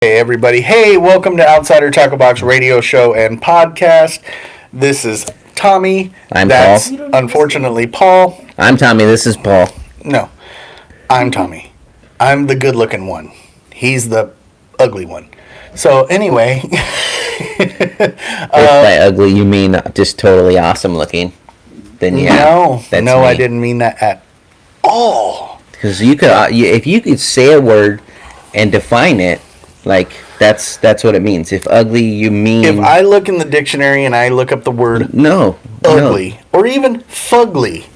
Hey everybody. Hey, welcome to Outsider Tackle Box radio show and podcast. This is Tommy. I'm That's Paul. Unfortunately Paul. I'm Tommy. This is Paul. No, I'm Tommy. I'm the good looking one. He's the ugly one. So anyway. If by ugly you mean just totally awesome looking, then yeah. No, that's no, me. I didn't mean that at all. Because you could, if you could say a word and define it, like that's what it means. If ugly, you mean. If I look in the dictionary and I look up the word no ugly or even fugly,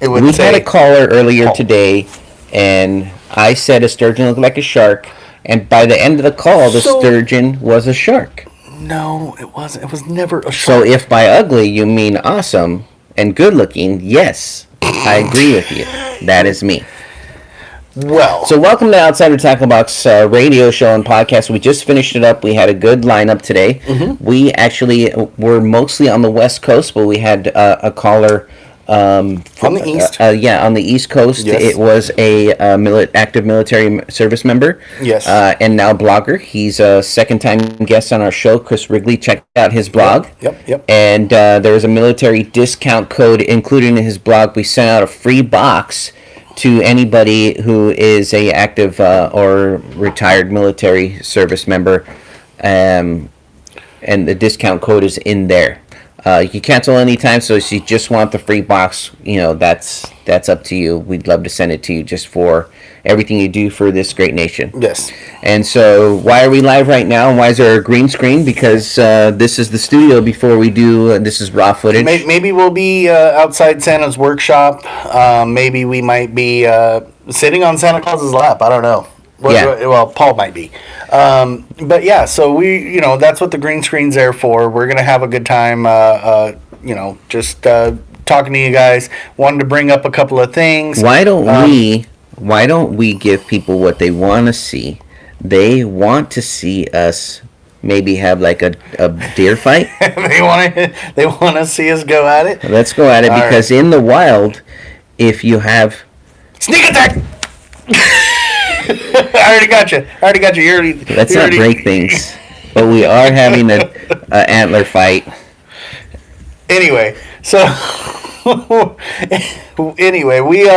it would we say. had a caller earlier Paul. today, and I said a sturgeon looked like a shark, and by the end of the call, the sturgeon was a shark. No, it wasn't. It was never a shark. So if by ugly you mean awesome and good looking, yes, I agree with you. That is me. Well, So welcome to Outsider Tackle Box radio show and podcast. We just finished it up. We had a good lineup today. Mm-hmm. We actually were mostly on the West Coast, but we had a caller on the East. On the East Coast. Yes. It was a active military service member. Yes. And now blogger. He's a second-time guest on our show. Chris Wrigley. Check out his blog. Yep. And there was a military discount code included in his blog. We sent out a free box to anybody who is a active or retired military service member, and the discount code is in there. You can cancel anytime, so if you just want the free box, that's up to you. We'd love to send it to you just for everything you do for this great nation. Yes. And so, why are we live right now? And why is there a green screen? Because this is the studio before we do. This is raw footage. Maybe we'll be outside Santa's workshop. Maybe we might be sitting on Santa Claus's lap. I don't know. Yeah. Well, Paul might be. But yeah, so we, that's what the green screen's there for. We're gonna have a good time. Just talking to you guys. Wanted to bring up a couple of things. Why don't we give people what they want to see? They want to see us maybe have like a deer fight. they want to see us go at it. Let's go at it. All Because in the wild, if you have sneak attack. I already got you. Let's not break things. But we are having a antler fight. Anyway, so we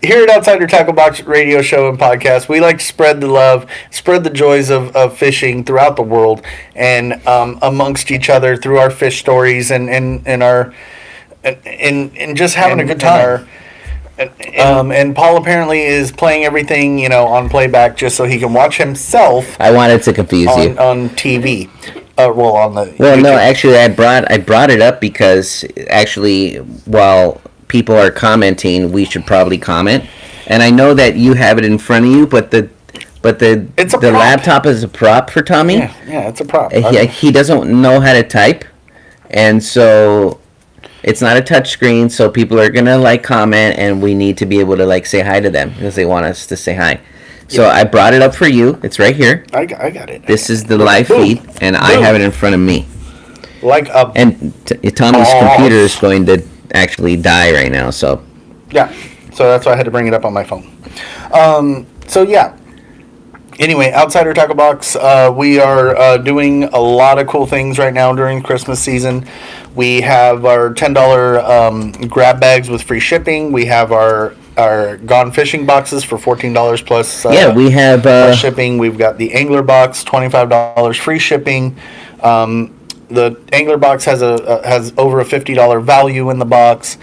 here at Outsider Tackle Box radio show and podcast, we like to spread the love, spread the joys of fishing throughout the world and amongst each other through our fish stories and our and just having a good time. And Paul apparently is playing everything, on playback just so he can watch himself. I wanted to confuse you on TV. On the well, YouTube. no, actually, I brought it up because actually, while people are commenting, we should probably comment. And I know that you have it in front of you, but the laptop is a prop for Tommy. Yeah, it's a prop. He doesn't know how to type, and so. It's not a touch screen, so people are going to comment, and we need to be able to say hi to them because they want us to say hi. So I brought it up for you. It's right here. I got it. This is the live feed, and I have it in front of me. And Tommy's computer is going to actually die right now, so. Yeah, so that's why I had to bring it up on my phone. Anyway, Outsider Tackle Box, we are doing a lot of cool things right now during Christmas season. We have our $10 grab bags with free shipping. We have our Gone Fishing boxes for $14 plus we have shipping. We've got the Angler box, $25 free shipping. The Angler box has over a $50 value in the box.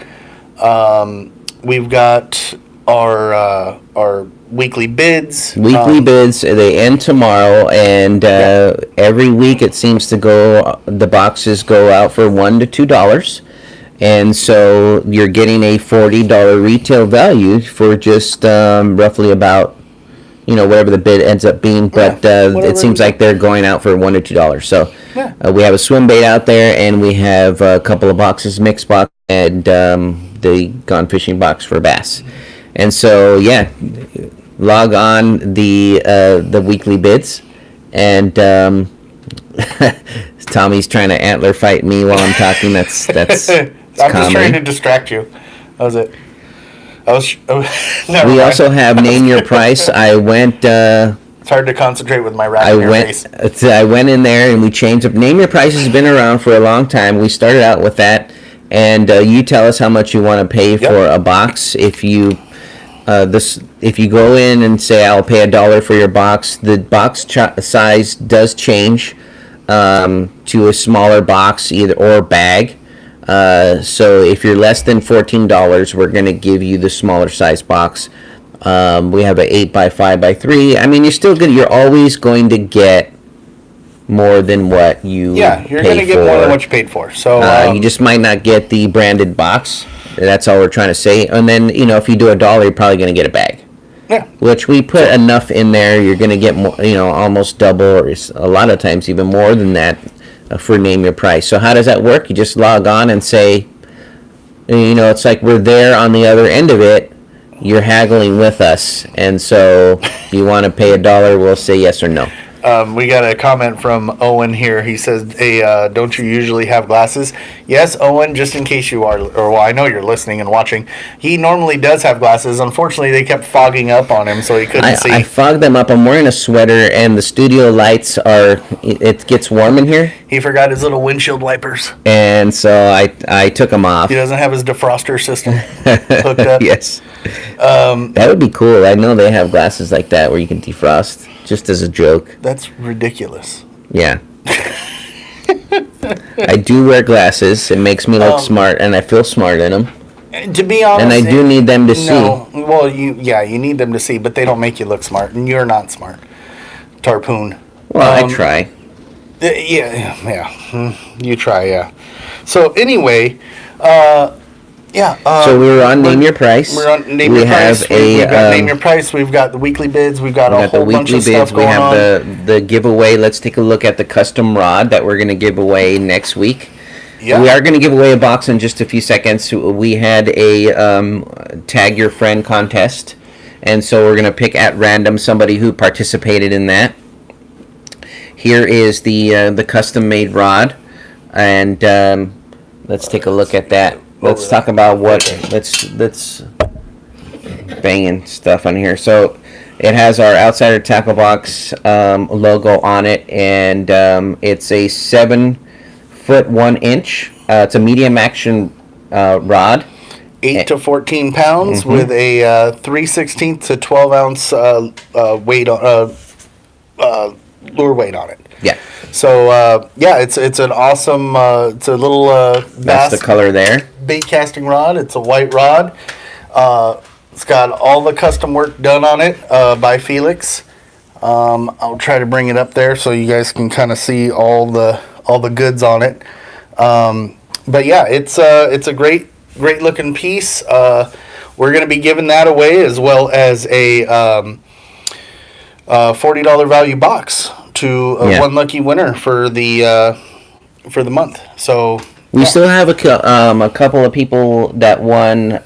We've got our weekly bids. Bids, they end tomorrow, and every week it seems to the boxes go out for $1 to $2, and so you're getting a $40 retail value for just roughly about whatever the bid ends up being, but it seems like they're going out for $1 to $2. So we have a swim bait out there, and we have a couple of boxes, mixed box, and the Gone Fishing box for bass. And so log on the weekly bids, and Tommy's trying to antler fight me while I'm talking. That's I'm just trying to distract you. That was it. We also have Name Your Price. I went It's hard to concentrate with my rap I in your went face. I went in there and we changed up. Name Your Price has been around for a long time. We started out with that, and you tell us how much you want to pay Yep. for a box. If you if you go in and say I'll pay $1 for your box, the box size does change to a smaller box either or bag. So if you're less than $14, we're going to give you the smaller size box. We have a 8x5x3. I mean, you're always going to get more than what you Yeah, you're pay going to get more for. than what you paid for. So You just might not get the branded box. That's all we're trying to say. And then, if you do $1, you're probably going to get a bag. yeah, Which we put enough in there, you're going to get more, almost double, or a lot of times even more than that for Name Your Price. So how does that work? You just log on and say, it's like we're there on the other end of it. You're haggling with us, and so you want to pay $1, we'll say yes or no. we got a comment from Owen here. He says, "Hey, don't you usually have glasses?" Yes, Owen. Just in case you are, or well, I know you're listening and watching. He normally does have glasses. Unfortunately, they kept fogging up on him, so he couldn't see. I fogged them up. I'm wearing a sweater, and the studio lights it gets warm in here, He forgot his little windshield wipers. and so I took them off. He doesn't have his defroster system hooked up. Yes. That would be cool. I know they have glasses like that where you can defrost, just as a joke. That's ridiculous. Yeah. I do wear glasses. It makes me look smart, and I feel smart in them. To be honest, And I do need them to no. Well, you need them to see, but they don't make you look smart, and you're not smart. Tarpoon. Well, I try. Yeah. You try, yeah. So anyway, yeah. So we were on Name Your Price. We're on Name we Your Price. have We've got Name Your Price. We've got the weekly bids. We've got a whole bunch of stuff We going on. have the giveaway. Let's take a look at the custom rod that we're going to give away next week. Yeah. We are going to give away a box in just a few seconds. We had a tag your friend contest, and so we're going to pick at random somebody who participated in that. Here is the custom made rod, and let's take a look at that. Let's talk about let's banging stuff on here. So it has our Outsider Tackle Box logo on it, and it's a 7'1" it's a medium action rod. 8 to 14 pounds with a 3/16 to 12 ounce weight on lure weight on it. Yeah, So it's an awesome. It's a little that's bass the color there. bait casting rod. It's a white rod. It's got all the custom work done on it by Felix. I'll try to bring it up there so you guys can kind of see all the goods on it. But yeah, it's a great looking piece. We're gonna be giving that away as well as a $40 value box to one lucky winner for the month. So We still have a couple of people that won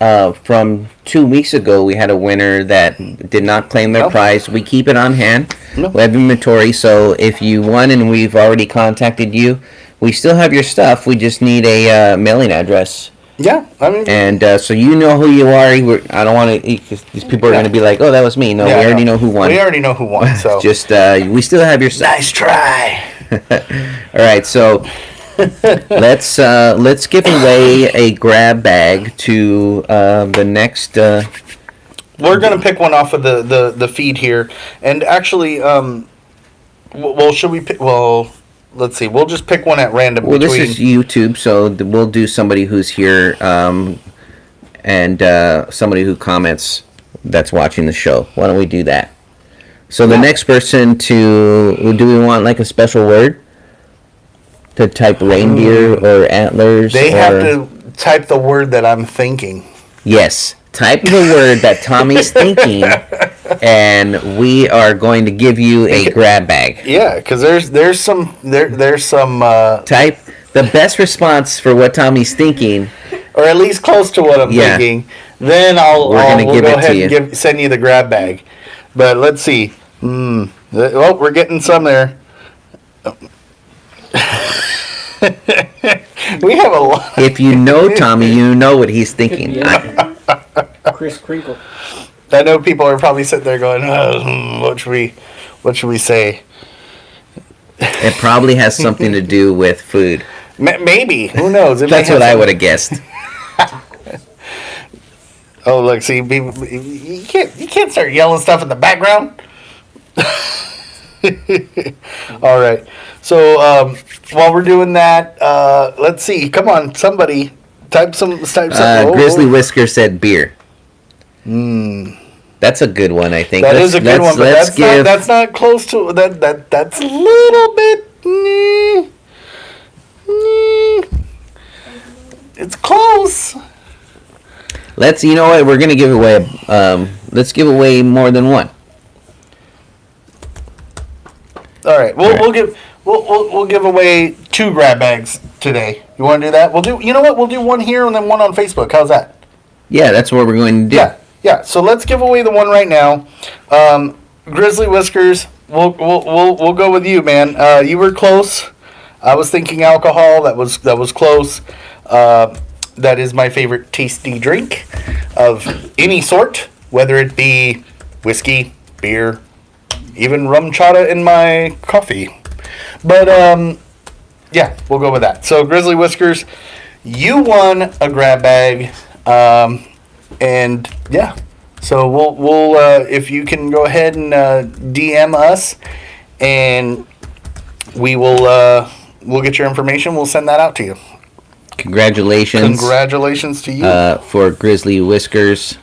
from 2 weeks ago. We had a winner that did not claim their Nope. prize. We keep it on hand. Nope. We have inventory, so if you won and we've already contacted you, we still have your stuff. We just need a mailing address. yeah, I mean, And so you know who you are. I don't want to. These people are going to be like, "Oh, that was me." No, yeah, we already know who won. We already know who won. So Just we still have your stuff. nice try. All right, so let's give away a grab bag to the next. We're gonna pick one off of the feed here, and actually, well, should we pick? Well, let's see. We'll just pick one at random. Well, between, this is YouTube, so we'll do somebody who's here and somebody who comments that's watching the show. Why don't we do that? So the next person do we want like a special word to type reindeer or antlers? They or, have to type the word that I'm thinking. Yes, type the word that Tommy's thinking, and we are going to give you a grab bag. Yeah, because there's some Type the best response for what Tommy's thinking. or at least close to what I'm Yeah. thinking. Then we'll give go it to ahead you. and send you the grab bag. But let's see. Well, we're getting some there. We have a lot. If you know Tommy, you know what he's thinking. Yeah. Chris Crinkle. I know people are probably sitting there going, what what should we say? It probably has something to do with food. Maybe. Who knows? That's what I would have guessed. Oh, look, see, you can't start yelling stuff in the background. All right. So while we're doing that, let's see. Come on, somebody type some. Grizzly Whisker said beer. That's a good one, I think. That is a good one, but that's not close to that. That's a little bit. It's close. You know what? We're gonna give away. Let's give away more than one. All right. We'll give away 2 grab bags today. You want to do that? You know what? We'll do one here and then one on Facebook. How's that? Yeah, that's what we're going to do. Yeah. So let's give away the one right now. Grizzly Whiskers. We'll go with you, man. You were close. I was thinking alcohol. That was close. That is my favorite tasty drink of any sort, whether it be whiskey, beer, even rum chata in my coffee. But yeah, we'll go with that. So Grizzly Whiskers, you won a grab bag, and yeah. So we'll if you can go ahead and DM us, and we'll get your information. We'll send that out to you. Congratulations to you for Grizzly Whiskers.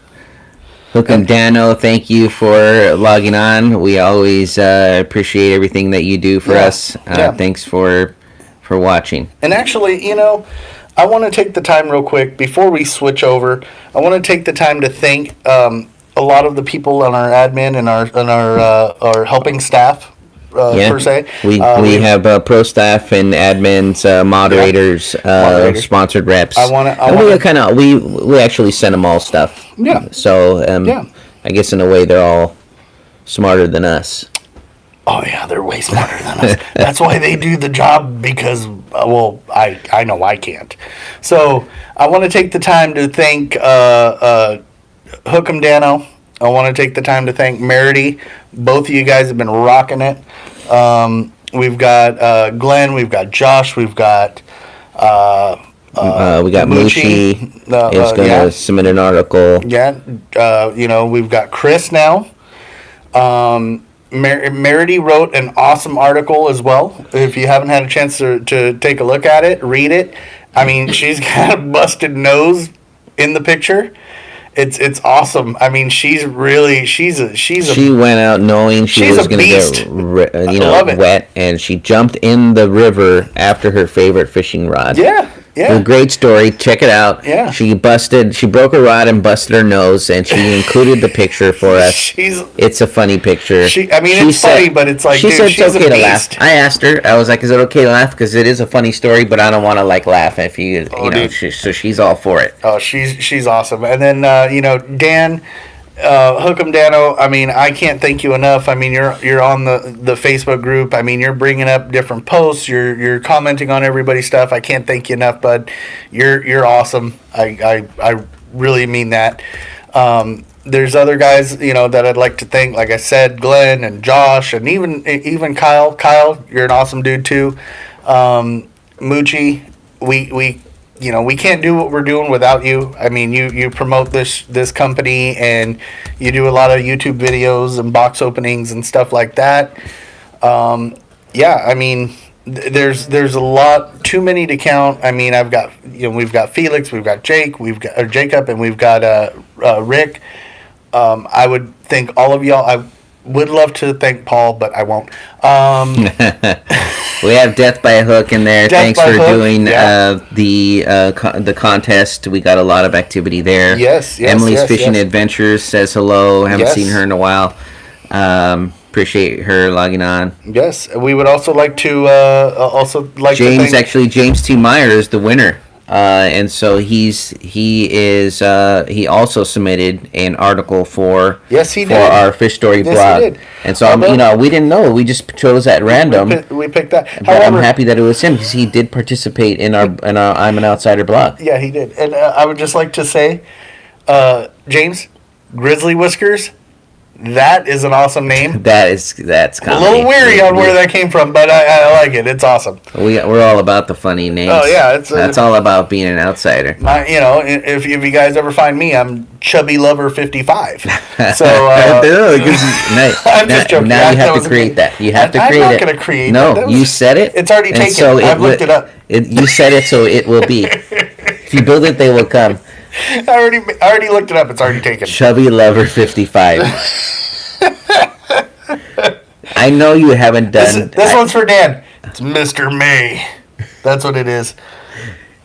Hook 'em Dano, thank you for logging on. We always appreciate everything that you do for us. Thanks for watching. And actually, I want to take the time real quick before we switch over. I want to take the time to thank a lot of the people on our admin and our helping staff. Per se, we have pro staff and admins, moderators, sponsored reps. We actually send them all stuff. Yeah. So I guess in a way they're all smarter than us. Oh yeah, they're way smarter than us. That's why they do the job, because I know I can't. So I want to take the time to thank Hook 'em Dano. I want to take the time to thank Merity. Both of you guys have been rocking it. We've got Glenn, we've got Josh, we've got Moochie is going to submit an article. Yeah, we've got Chris now. Merity wrote an awesome article as well. If you haven't had a chance to take a look at it, read it. I mean, she's got a busted nose in the picture. It's awesome. I mean, she went out knowing she was going to get wet, and she jumped in the river after her favorite fishing rod. Yeah. A great story. Check it out. Yeah. She broke her rod and busted her nose, and she included the picture for us. It's a funny picture. It's funny, but it's like, she said she's it's okay a to laugh. I asked her. I was like, "Is it okay to laugh? Because it is a funny story, but I don't want to laugh if you know." So she's all for it. Oh, she's awesome. And then Dan. Hook 'em Dano, I mean, I can't thank you enough. I mean, you're on the Facebook group. I mean, you're bringing up different posts. You're commenting on everybody's stuff. I can't thank you enough, bud. You're awesome. I really mean that. There's other guys, that I'd like to thank. Like I said, Glenn and Josh, and even Kyle. Kyle, you're an awesome dude too. Moochie, we can't do what we're doing without you. I mean, you promote this company, and you do a lot of YouTube videos and box openings and stuff like that. I mean, there's a lot, too many to count. I mean, we've got Felix, we've got Jacob, and we've got Rick. I would thank all of y'all. I would love to thank Paul, but I won't. We have Death by a Hook in there. Thanks for doing the contest. We got a lot of activity there. Yes. Emily's Fishing Adventures says hello. Haven't seen her in a while. Appreciate her logging on. Yes, we would also like to James to thank James T. Meyer is the winner. And so he also submitted an article for our Fish Story blog. He did. And so we didn't know. We just chose at random. We picked that. But I'm happy that it was him, because he did participate in our I'm an Outsider blog. Yeah, he did. And I would just like to say, James, Grizzly Whiskers, That is an awesome name. That's A comedy. little weary on where that came from, but I like it. It's awesome. We're all about the funny names. Oh, yeah, that's all about being an outsider. If you guys ever find me, I'm Chubby Lover 55. So I'm just joking. Now you have to create that. You have to create it. I'm not going to create No, that. you said it. It's already taken. So I've looked it up. You said it, so it will be. If you build it, they will come. I already looked it up. It's already taken. Chubby Lover 55. I know you haven't done. This one's for Dan. It's Mr. May. That's what it is.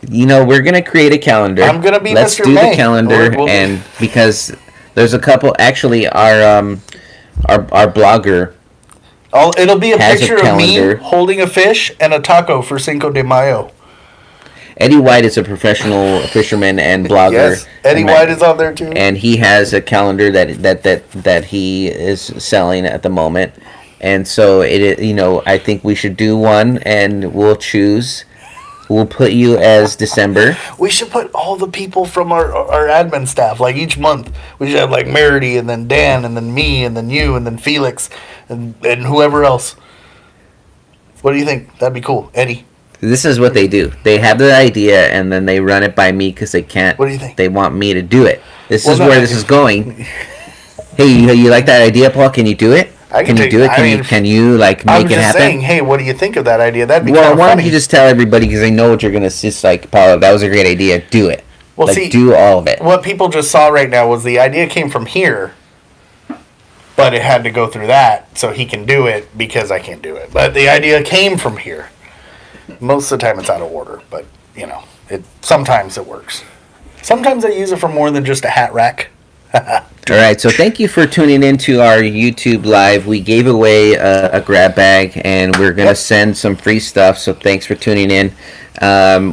We're gonna create a calendar. I'm gonna be Let's Mr. do May. the calendar, and because there's a couple. Actually, our blogger. It'll be a has picture of me holding a fish and a taco for Cinco de Mayo. Eddie White is a professional fisherman and blogger. Yes, Eddie White is on there too. And he has a calendar that he is selling at the moment. And so I think we should do one, and we'll choose. We'll put you as December. We should put all the people from our admin staff, like each month. We should have like Merity, and then Dan, and then me, and then you, and then Felix, and whoever else. What do you think? That'd be cool, Eddie. This is what they do. They have the idea, and then they run it by me because they can't. What do you think? They want me to do it. This is where this is going. Hey, you like that idea, Paul? Can you do it? Can you do it? Can you make it happen? I'm just saying, hey, what do you think of that idea? That'd be kind of funny. Why don't you just tell everybody, because they know what you're going to just Paul, that was a great idea. Do it. Well, see, do all of it. What people just saw right now was the idea came from here, but it had to go through that, so he can do it because I can't do it. But the idea came from here. Most of the time it's out of order, but, sometimes it works. Sometimes I use it for more than just a hat rack. All right, so thank you for tuning into our YouTube live. We gave away a grab bag, and we're going to send some free stuff, so thanks for tuning in.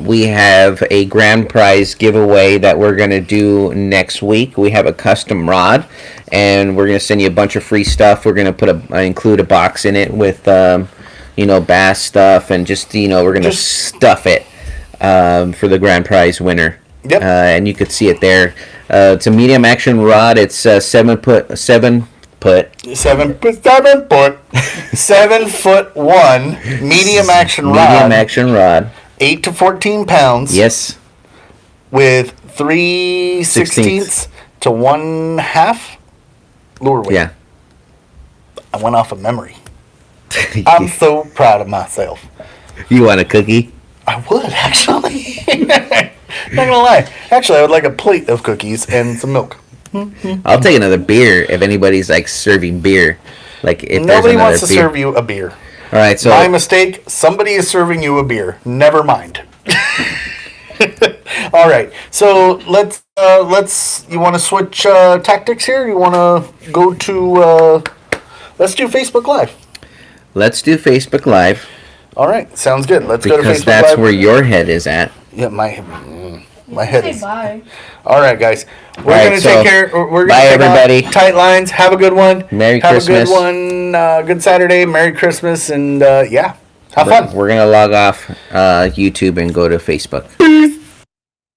We have a grand prize giveaway that we're going to do next week. We have a custom rod, and we're going to send you a bunch of free stuff. We're going to include a box in it with bass stuff, and just we're gonna stuff it for the grand prize winner. Yep. And you could see it there. It's a medium action rod. It's 7 foot 1 medium action rod. 8 to 14 pounds. Yes. With 3/16 to 1/2 lure weight. Yeah. I went off of memory. I'm so proud of myself. You want a cookie? I would, actually. Not gonna lie. Actually, I would like a plate of cookies and some milk. I'll take another beer if anybody's serving beer. If nobody wants to serve you a beer. All right, so my mistake. Somebody is serving you a beer. Never mind. All right, so let's. You want to switch tactics here? You want to go to? Let's do Facebook Live. Let's do Facebook Live. All right, sounds good. Let's go to Facebook Live. Because that's where your head is at. Yeah, my head is. Bye. All right, guys. We're going to take care. We're bye, everybody. Tight lines. Have a good one. Merry Christmas. Have a good one. Good Saturday. Merry Christmas. And, have fun. We're going to log off YouTube and go to Facebook. Peace.